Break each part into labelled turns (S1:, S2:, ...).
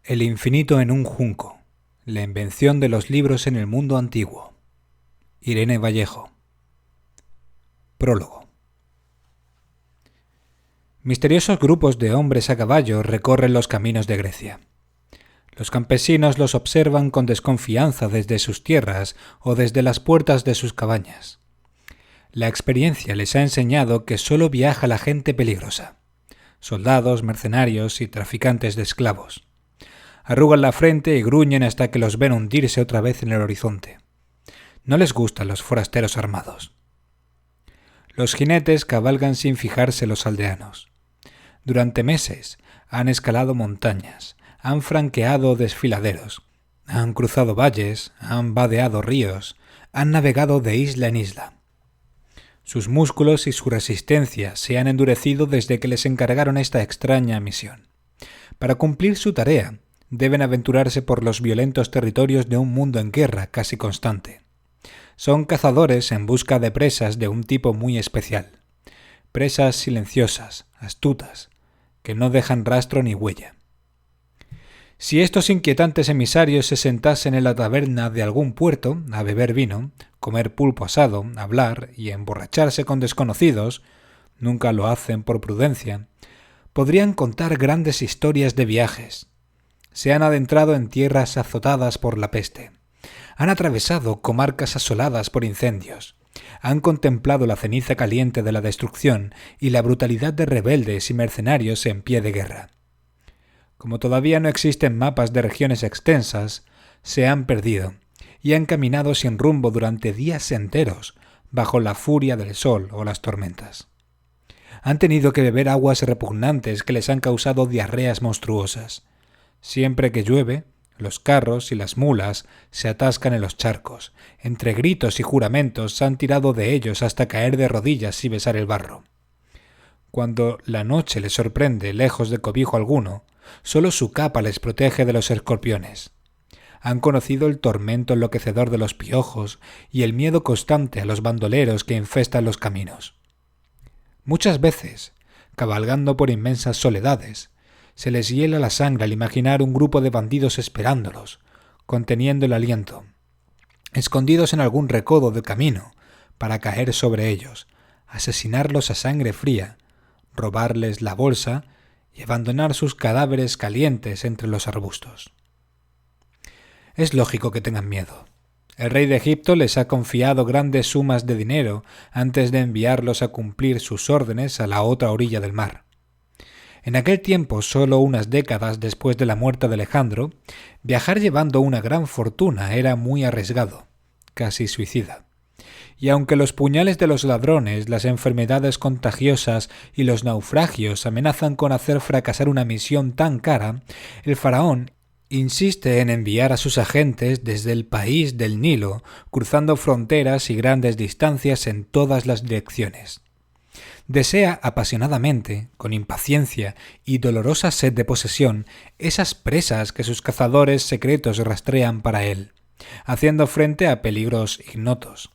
S1: El infinito en un junco. La invención de los libros en el mundo antiguo. Irene Vallejo. Prólogo. Misteriosos grupos de hombres a caballo recorren los caminos de Grecia. Los campesinos los observan con desconfianza desde sus tierras o desde las puertas de sus cabañas. La experiencia les ha enseñado que solo viaja la gente peligrosa: soldados, mercenarios y traficantes de esclavos. Arrugan la frente y gruñen hasta que los ven hundirse otra vez en el horizonte. No les gustan los forasteros armados. Los jinetes cabalgan sin fijarse en los aldeanos. Durante meses han escalado montañas, han franqueado desfiladeros, han cruzado valles, han vadeado ríos, han navegado de isla en isla. Sus músculos y su resistencia se han endurecido desde que les encargaron esta extraña misión. Para cumplir su tarea, deben aventurarse por los violentos territorios de un mundo en guerra casi constante. Son cazadores en busca de presas de un tipo muy especial. Presas silenciosas, astutas, que no dejan rastro ni huella. Si estos inquietantes emisarios se sentasen en la taberna de algún puerto a beber vino, comer pulpo asado, hablar y emborracharse con desconocidos, nunca lo hacen por prudencia, podrían contar grandes historias de viajes. Se han adentrado en tierras azotadas por la peste. Han atravesado comarcas asoladas por incendios. Han contemplado la ceniza caliente de la destrucción y la brutalidad de rebeldes y mercenarios en pie de guerra. Como todavía no existen mapas de regiones extensas, se han perdido y han caminado sin rumbo durante días enteros bajo la furia del sol o las tormentas. Han tenido que beber aguas repugnantes que les han causado diarreas monstruosas. Siempre que llueve, los carros y las mulas se atascan en los charcos. Entre gritos y juramentos han tirado de ellos hasta caer de rodillas y besar el barro. Cuando la noche les sorprende lejos de cobijo alguno, solo su capa les protege de los escorpiones. Han conocido el tormento enloquecedor de los piojos y el miedo constante a los bandoleros que infestan los caminos. Muchas veces, cabalgando por inmensas soledades, se les hiela la sangre al imaginar un grupo de bandidos esperándolos, conteniendo el aliento, escondidos en algún recodo del camino, para caer sobre ellos, asesinarlos a sangre fría, robarles la bolsa y abandonar sus cadáveres calientes entre los arbustos. Es lógico que tengan miedo. El rey de Egipto les ha confiado grandes sumas de dinero antes de enviarlos a cumplir sus órdenes a la otra orilla del mar. En aquel tiempo, solo unas décadas después de la muerte de Alejandro, viajar llevando una gran fortuna era muy arriesgado, casi suicida. Y aunque los puñales de los ladrones, las enfermedades contagiosas y los naufragios amenazan con hacer fracasar una misión tan cara, el faraón insiste en enviar a sus agentes desde el país del Nilo, cruzando fronteras y grandes distancias en todas las direcciones. Desea apasionadamente, con impaciencia y dolorosa sed de posesión, esas presas que sus cazadores secretos rastrean para él, haciendo frente a peligros ignotos.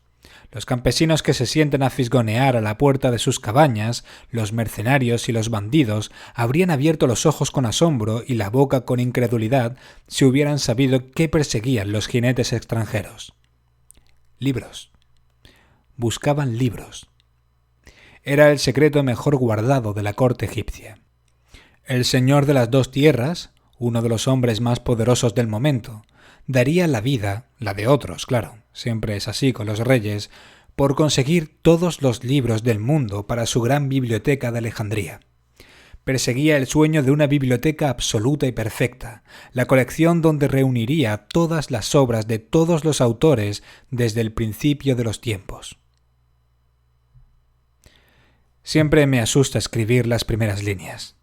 S1: Los campesinos que se sienten a fisgonear a la puerta de sus cabañas, los mercenarios y los bandidos, habrían abierto los ojos con asombro y la boca con incredulidad si hubieran sabido qué perseguían los jinetes extranjeros. Libros. Buscaban libros. Era el secreto mejor guardado de la corte egipcia. El señor de las dos tierras, uno de los hombres más poderosos del momento, daría la vida, la de otros, claro, siempre es así con los reyes, por conseguir todos los libros del mundo para su gran biblioteca de Alejandría. Perseguía el sueño de una biblioteca absoluta y perfecta, la colección donde reuniría todas las obras de todos los autores desde el principio de los tiempos. Siempre me asusta escribir las primeras líneas,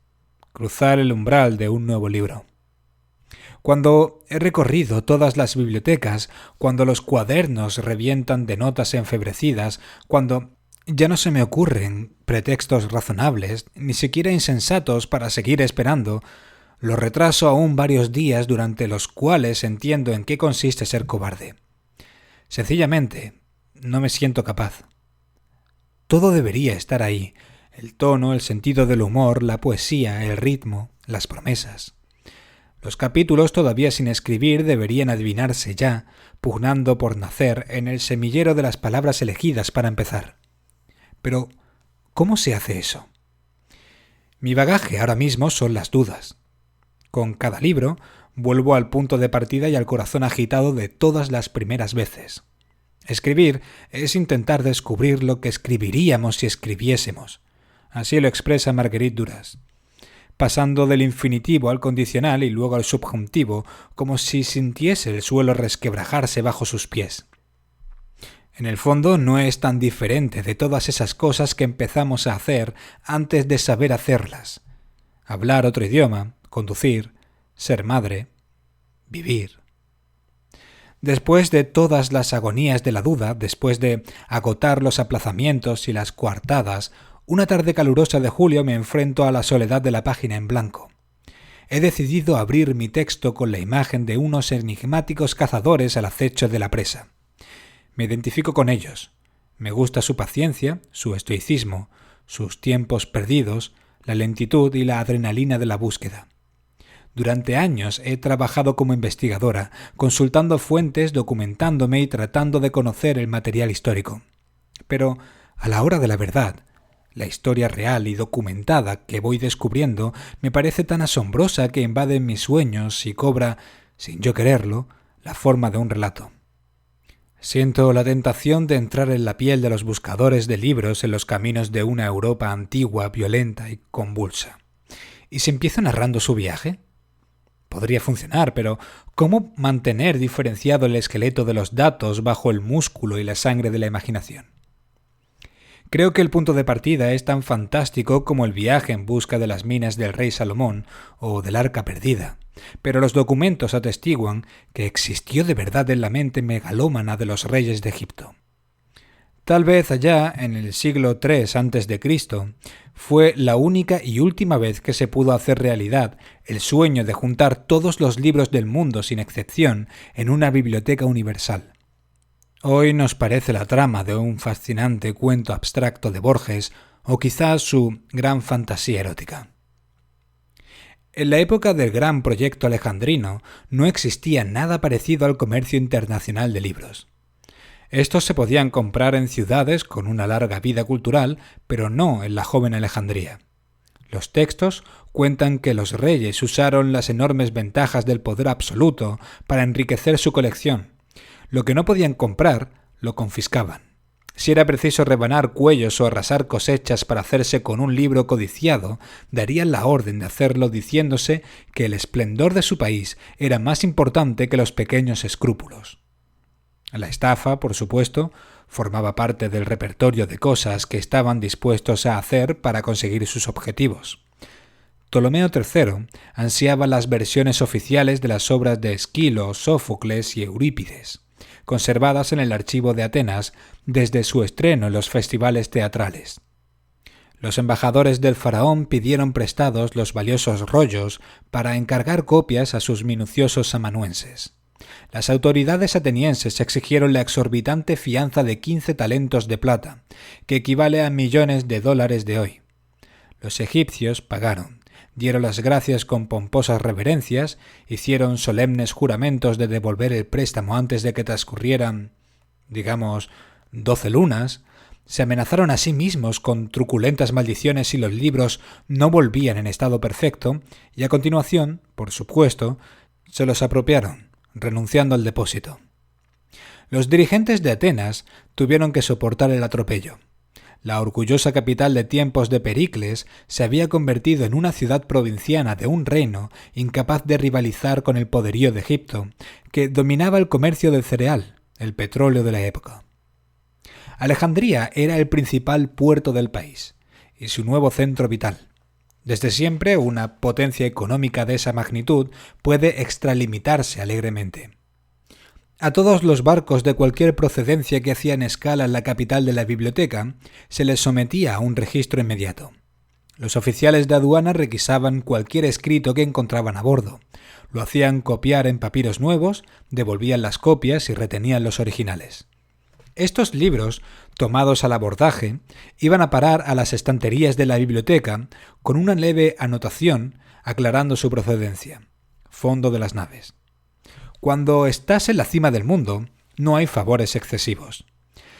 S1: cruzar el umbral de un nuevo libro. Cuando he recorrido todas las bibliotecas, cuando los cuadernos revientan de notas enfebrecidas, cuando ya no se me ocurren pretextos razonables, ni siquiera insensatos para seguir esperando, lo retraso aún varios días durante los cuales entiendo en qué consiste ser cobarde. Sencillamente, no me siento capaz. Todo debería estar ahí: el tono, el sentido del humor, la poesía, el ritmo, las promesas. Los capítulos todavía sin escribir deberían adivinarse ya, pugnando por nacer en el semillero de las palabras elegidas para empezar. Pero, ¿cómo se hace eso? Mi bagaje ahora mismo son las dudas. Con cada libro vuelvo al punto de partida y al corazón agitado de todas las primeras veces. Escribir es intentar descubrir lo que escribiríamos si escribiésemos. Así lo expresa Marguerite Duras, pasando del infinitivo al condicional y luego al subjuntivo, como si sintiese el suelo resquebrajarse bajo sus pies. En el fondo no es tan diferente de todas esas cosas que empezamos a hacer antes de saber hacerlas. Hablar otro idioma, conducir, ser madre, vivir. Después de todas las agonías de la duda, después de agotar los aplazamientos y las coartadas, una tarde calurosa de julio me enfrento a la soledad de la página en blanco. He decidido abrir mi texto con la imagen de unos enigmáticos cazadores al acecho de la presa. Me identifico con ellos. Me gusta su paciencia, su estoicismo, sus tiempos perdidos, la lentitud y la adrenalina de la búsqueda. Durante años he trabajado como investigadora, consultando fuentes, documentándome y tratando de conocer el material histórico. Pero, a la hora de la verdad, la historia real y documentada que voy descubriendo me parece tan asombrosa que invade mis sueños y cobra, sin yo quererlo, la forma de un relato. Siento la tentación de entrar en la piel de los buscadores de libros en los caminos de una Europa antigua, violenta y convulsa. ¿Y si empiezo narrando su viaje? Podría funcionar, pero ¿cómo mantener diferenciado el esqueleto de los datos bajo el músculo y la sangre de la imaginación? Creo que el punto de partida es tan fantástico como el viaje en busca de las minas del rey Salomón o del Arca Perdida, pero los documentos atestiguan que existió de verdad en la mente megalómana de los reyes de Egipto. Tal vez allá, en el siglo III a.C., fue la única y última vez que se pudo hacer realidad el sueño de juntar todos los libros del mundo sin excepción en una biblioteca universal. Hoy nos parece la trama de un fascinante cuento abstracto de Borges o quizás su gran fantasía erótica. En la época del gran proyecto alejandrino no existía nada parecido al comercio internacional de libros. Estos se podían comprar en ciudades con una larga vida cultural, pero no en la joven Alejandría. Los textos cuentan que los reyes usaron las enormes ventajas del poder absoluto para enriquecer su colección. Lo que no podían comprar, lo confiscaban. Si era preciso rebanar cuellos o arrasar cosechas para hacerse con un libro codiciado, darían la orden de hacerlo diciéndose que el esplendor de su país era más importante que los pequeños escrúpulos. La estafa, por supuesto, formaba parte del repertorio de cosas que estaban dispuestos a hacer para conseguir sus objetivos. Ptolomeo III ansiaba las versiones oficiales de las obras de Esquilo, Sófocles y Eurípides, conservadas en el archivo de Atenas desde su estreno en los festivales teatrales. Los embajadores del faraón pidieron prestados los valiosos rollos para encargar copias a sus minuciosos amanuenses. Las autoridades atenienses exigieron la exorbitante fianza de 15 talentos de plata, que equivale a millones de dólares de hoy. Los egipcios pagaron, dieron las gracias con pomposas reverencias, hicieron solemnes juramentos de devolver el préstamo antes de que transcurrieran, 12 lunas, se amenazaron a sí mismos con truculentas maldiciones si los libros no volvían en estado perfecto, y a continuación, por supuesto, se los apropiaron, renunciando al depósito. Los dirigentes de Atenas tuvieron que soportar el atropello. La orgullosa capital de tiempos de Pericles se había convertido en una ciudad provinciana de un reino incapaz de rivalizar con el poderío de Egipto, que dominaba el comercio del cereal, el petróleo de la época. Alejandría era el principal puerto del país y su nuevo centro vital. Desde siempre, una potencia económica de esa magnitud puede extralimitarse alegremente. A todos los barcos de cualquier procedencia que hacían escala en la capital de la biblioteca se les sometía a un registro inmediato. Los oficiales de aduana requisaban cualquier escrito que encontraban a bordo. Lo hacían copiar en papiros nuevos, devolvían las copias y retenían los originales. Estos libros, tomados al abordaje, iban a parar a las estanterías de la biblioteca con una leve anotación aclarando su procedencia. fondo de las naves. Cuando estás en la cima del mundo, no hay favores excesivos.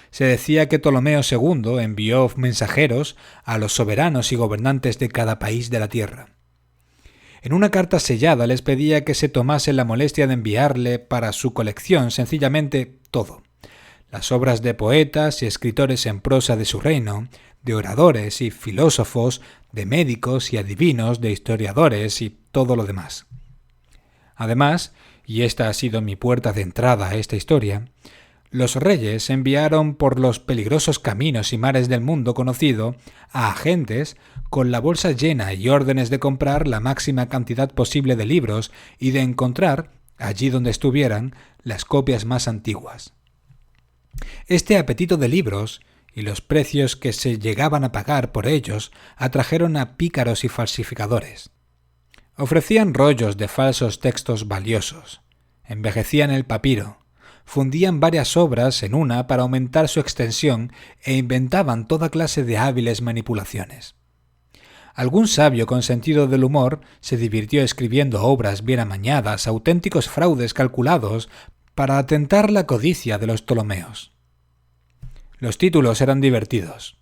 S1: Se decía que Ptolomeo II envió mensajeros a los soberanos y gobernantes de cada país de la tierra. En una carta sellada les pedía que se tomasen la molestia de enviarle para su colección sencillamente todo: las obras de poetas y escritores en prosa de su reino, de oradores y filósofos, de médicos y adivinos, de historiadores y todo lo demás. Además, y esta ha sido mi puerta de entrada a esta historia, los reyes enviaron por los peligrosos caminos y mares del mundo conocido a agentes con la bolsa llena y órdenes de comprar la máxima cantidad posible de libros y de encontrar, allí donde estuvieran, las copias más antiguas. Este apetito de libros y los precios que se llegaban a pagar por ellos atrajeron a pícaros y falsificadores. Ofrecían rollos de falsos textos valiosos, envejecían el papiro, fundían varias obras en una para aumentar su extensión e inventaban toda clase de hábiles manipulaciones. Algún sabio con sentido del humor se divirtió escribiendo obras bien amañadas, auténticos fraudes calculados para atentar la codicia de los Ptolomeos. Los títulos eran divertidos.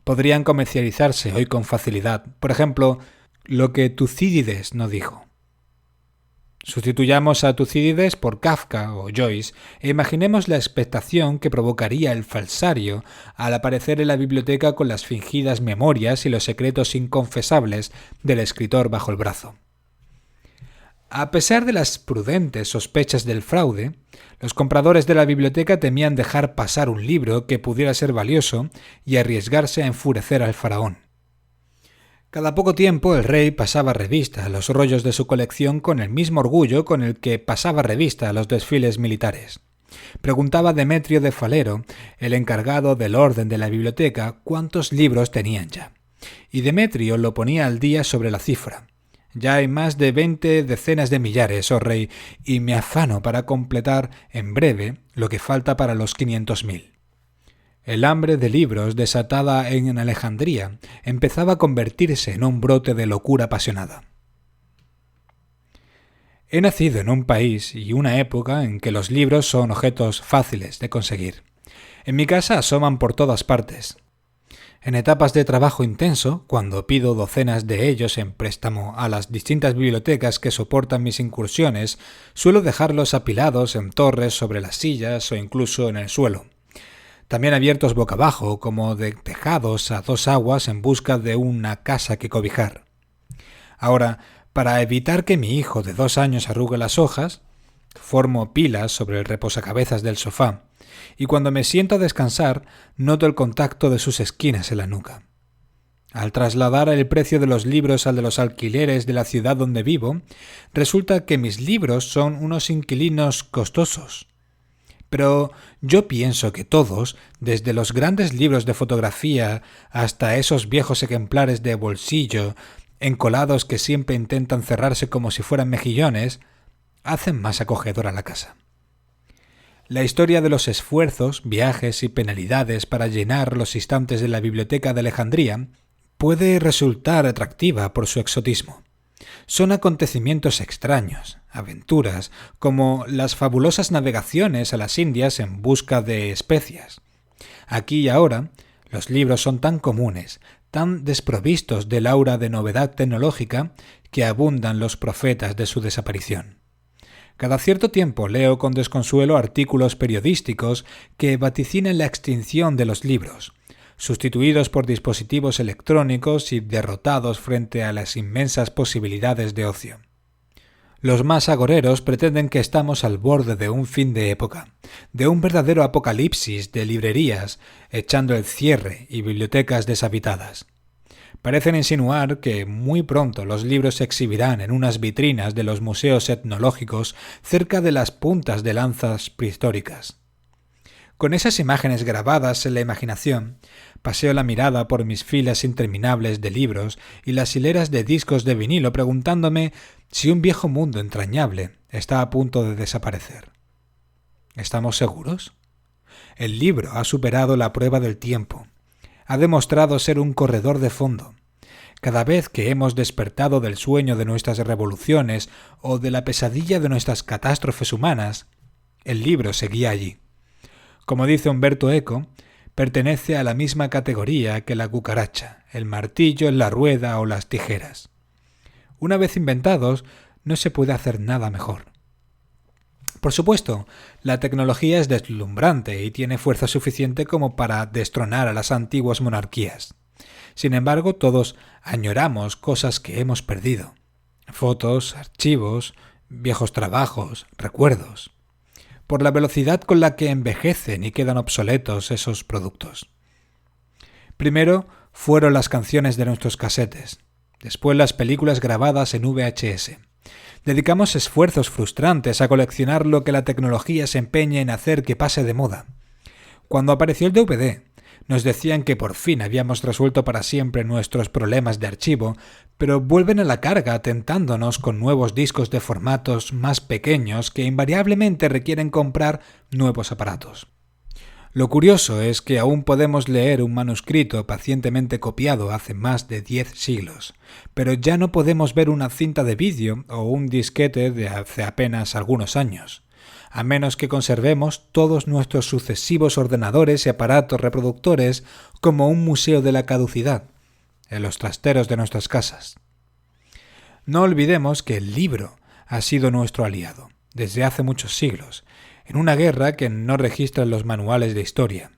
S1: Podrían comercializarse hoy con facilidad. Por ejemplo, lo que Tucídides no dijo. Sustituyamos a Tucídides por Kafka o Joyce e imaginemos la expectación que provocaría el falsario al aparecer en la biblioteca con las fingidas memorias y los secretos inconfesables del escritor bajo el brazo. A pesar de las prudentes sospechas del fraude, los compradores de la biblioteca temían dejar pasar un libro que pudiera ser valioso y arriesgarse a enfurecer al faraón. Cada poco tiempo el rey pasaba revista a los rollos de su colección con el mismo orgullo con el que pasaba revista a los desfiles militares. Preguntaba a Demetrio de Falero, el encargado del orden de la biblioteca, cuántos libros tenían ya. Y Demetrio lo ponía al día sobre la cifra. Ya hay más de 20 decenas de millares, oh rey, y me afano para completar en breve lo que falta para los 500.000. El hambre de libros desatada en Alejandría empezaba a convertirse en un brote de locura apasionada. He nacido en un país y una época en que los libros son objetos fáciles de conseguir. En mi casa asoman por todas partes. En etapas de trabajo intenso, cuando pido docenas de ellos en préstamo a las distintas bibliotecas que soportan mis incursiones, suelo dejarlos apilados en torres sobre las sillas o incluso en el suelo. También abiertos boca abajo, como de tejados a dos aguas en busca de una casa que cobijar. Ahora, para evitar que mi hijo de 2 años arrugue las hojas, formo pilas sobre el reposacabezas del sofá, y cuando me siento a descansar, noto el contacto de sus esquinas en la nuca. Al trasladar el precio de los libros al de los alquileres de la ciudad donde vivo, resulta que mis libros son unos inquilinos costosos. Pero yo pienso que todos, desde los grandes libros de fotografía hasta esos viejos ejemplares de bolsillo, encolados que siempre intentan cerrarse como si fueran mejillones, hacen más acogedora la casa. La historia de los esfuerzos, viajes y penalidades para llenar los instantes de la biblioteca de Alejandría puede resultar atractiva por su exotismo. Son acontecimientos extraños, aventuras, como las fabulosas navegaciones a las Indias en busca de especias. Aquí y ahora, los libros son tan comunes, tan desprovistos del aura de novedad tecnológica, que abundan los profetas de su desaparición. Cada cierto tiempo leo con desconsuelo artículos periodísticos que vaticinan la extinción de los libros, sustituidos por dispositivos electrónicos y derrotados frente a las inmensas posibilidades de ocio. Los más agoreros pretenden que estamos al borde de un fin de época, de un verdadero apocalipsis de librerías, echando el cierre y bibliotecas deshabitadas. Parecen insinuar que muy pronto los libros se exhibirán en unas vitrinas de los museos etnológicos cerca de las puntas de lanzas prehistóricas. Con esas imágenes grabadas en la imaginación, paseo la mirada por mis filas interminables de libros y las hileras de discos de vinilo preguntándome si un viejo mundo entrañable está a punto de desaparecer. ¿Estamos seguros? El libro ha superado la prueba del tiempo. Ha demostrado ser un corredor de fondo. Cada vez que hemos despertado del sueño de nuestras revoluciones o de la pesadilla de nuestras catástrofes humanas, el libro seguía allí. Como dice Umberto Eco, pertenece a la misma categoría que la cucaracha, el martillo en la rueda o las tijeras. Una vez inventados, no se puede hacer nada mejor. Por supuesto, la tecnología es deslumbrante y tiene fuerza suficiente como para destronar a las antiguas monarquías. Sin embargo, todos añoramos cosas que hemos perdido. Fotos, archivos, viejos trabajos, recuerdos. Por la velocidad con la que envejecen y quedan obsoletos esos productos. Primero fueron las canciones de nuestros casetes, después las películas grabadas en VHS. Dedicamos esfuerzos frustrantes a coleccionar lo que la tecnología se empeña en hacer que pase de moda. Cuando apareció el DVD, nos decían que por fin habíamos resuelto para siempre nuestros problemas de archivo, pero vuelven a la carga tentándonos con nuevos discos de formatos más pequeños que invariablemente requieren comprar nuevos aparatos. Lo curioso es que aún podemos leer un manuscrito pacientemente copiado hace más de 10 siglos, pero ya no podemos ver una cinta de vídeo o un disquete de hace apenas algunos años, a menos que conservemos todos nuestros sucesivos ordenadores y aparatos reproductores como un museo de la caducidad, en los trasteros de nuestras casas. No olvidemos que el libro ha sido nuestro aliado, desde hace muchos siglos, en una guerra que no registran los manuales de historia.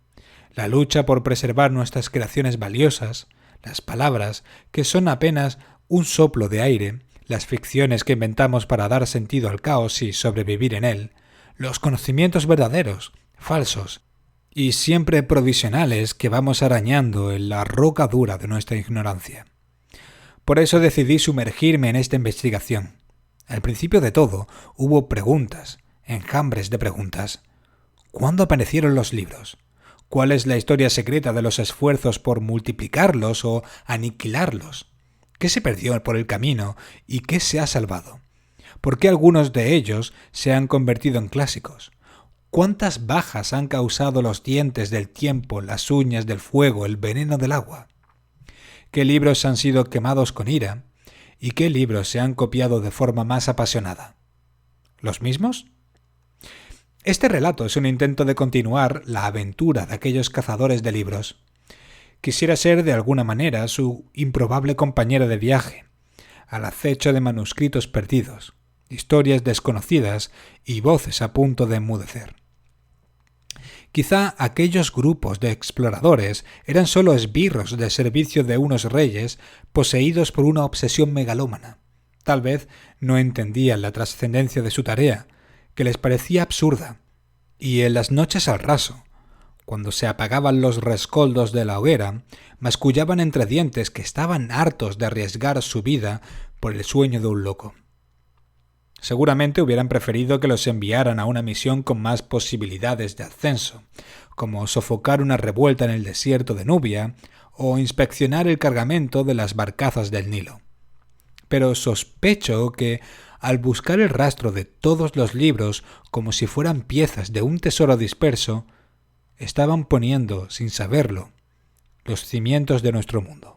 S1: La lucha por preservar nuestras creaciones valiosas, las palabras, que son apenas un soplo de aire, las ficciones que inventamos para dar sentido al caos y sobrevivir en él, los conocimientos verdaderos, falsos y siempre provisionales que vamos arañando en la roca dura de nuestra ignorancia. Por eso decidí sumergirme en esta investigación. Al principio de todo, hubo preguntas, enjambres de preguntas. ¿Cuándo aparecieron los libros? ¿Cuál es la historia secreta de los esfuerzos por multiplicarlos o aniquilarlos? ¿Qué se perdió por el camino y qué se ha salvado? ¿Por qué algunos de ellos se han convertido en clásicos? ¿Cuántas bajas han causado los dientes del tiempo, las uñas del fuego, el veneno del agua? ¿Qué libros han sido quemados con ira? ¿Y qué libros se han copiado de forma más apasionada? ¿Los mismos? Este relato es un intento de continuar la aventura de aquellos cazadores de libros. Quisiera ser de alguna manera su improbable compañero de viaje, al acecho de manuscritos perdidos, historias desconocidas y voces a punto de enmudecer. Quizá aquellos grupos de exploradores eran solo esbirros de servicio de unos reyes poseídos por una obsesión megalómana. Tal vez no entendían la trascendencia de su tarea, que les parecía absurda, y en las noches al raso, cuando se apagaban los rescoldos de la hoguera, mascullaban entre dientes que estaban hartos de arriesgar su vida por el sueño de un loco. Seguramente hubieran preferido que los enviaran a una misión con más posibilidades de ascenso, como sofocar una revuelta en el desierto de Nubia o inspeccionar el cargamento de las barcazas del Nilo. Pero sospecho que, al buscar el rastro de todos los libros como si fueran piezas de un tesoro disperso, estaban poniendo, sin saberlo, los cimientos de nuestro mundo.